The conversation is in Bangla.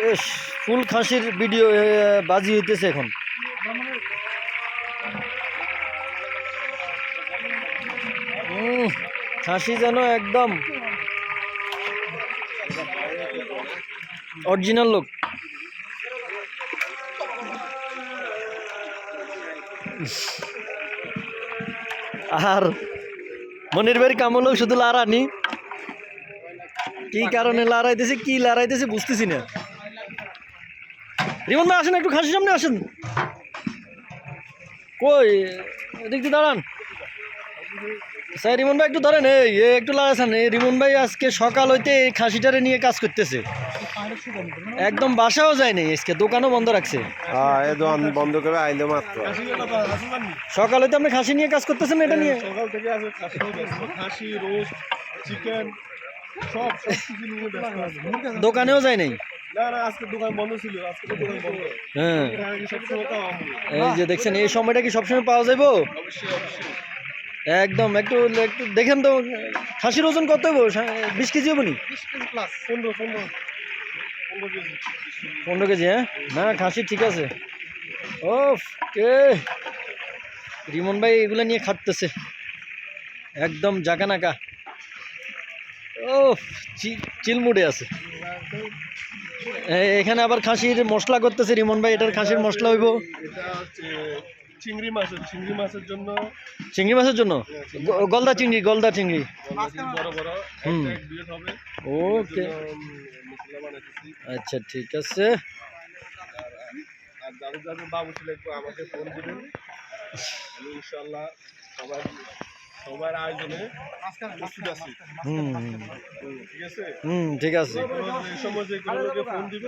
এস ফুল খাসির ভিডিও বাজি হইতেছে এখন। খাসি যেন একদম অরিজিনাল লোক। আর মনির ভাইয়ের কাম হলো শুধু লাড়ানি, কি কারণে লড়াইতেছে কি লড়াইতেছে বুঝতেছি না। রিমন ভাই আসেন, একটু খাসির সামনে আসেন। কই এদিক দিয়ে দাঁড়ান স্যার। রিমন ভাই একটু ধরেন, এই একটু লাগাছেন। এই রিমন ভাই আজকে সকাল হইতে এই খাসিটারে নিয়ে কাজ করতেছে, একদম বাসাও যায় নাই আজকে, দোকানও বন্ধ রাখছে। দোকান বন্ধ করে আইলো মাত্র। সকাল হইতে আপনি খাসি নিয়ে কাজ করতেছেন, এটা নিয়ে সকাল থেকে আছে খাসি রোস্ট চিকেন সব কিছু নিয়ে ব্যস্ত আছে। দোকানেও যায় নাই। না না, আজকে দোকান বন্ধ ছিল, আজকে তো দোকান বন্ধ। হ্যাঁ সবসময় তো এই যে দেখছেন, এই সময়টা কি সবসময় পাওয়া যাবো? অবশ্যই অবশ্যই। একদম একটু একটু দেখেন তো, খাসির ওজন কত হবো? 20 কেজি হবো নি? 20 কেজি প্লাস 15 কেজি। 15 কেজি। হ্যাঁ না খাসি ঠিক আছে। ও কে রিমন ভাই এগুলা নিয়ে খাটতেছে একদম জাকা নাকা। ও চিলমুড়ে আছে। এখানে আবার খাসির মশলা করতেছে রিমন ভাই, এটার খাসির মশলা হইব। এটা হচ্ছে চিংড়ি মাছের জন্য। চিংড়ি মাছের জন্য গলদা চিংড়ি, গলদা চিংড়ি বড় বড় হুম। এক বিয়ে হবে। ওকে মশলা বানাইতেছি। আচ্ছা ঠিক আছে। আর যাদের যাদের বাবু ছিল একটু আমাকে ফোন দিবেন, আমি ইনশাআল্লাহ সবার আয়োজনে প্রস্তুত আছি। হুম ঠিক আছে। হুম ঠিক আছে। এই সময় যে ফোন দিবে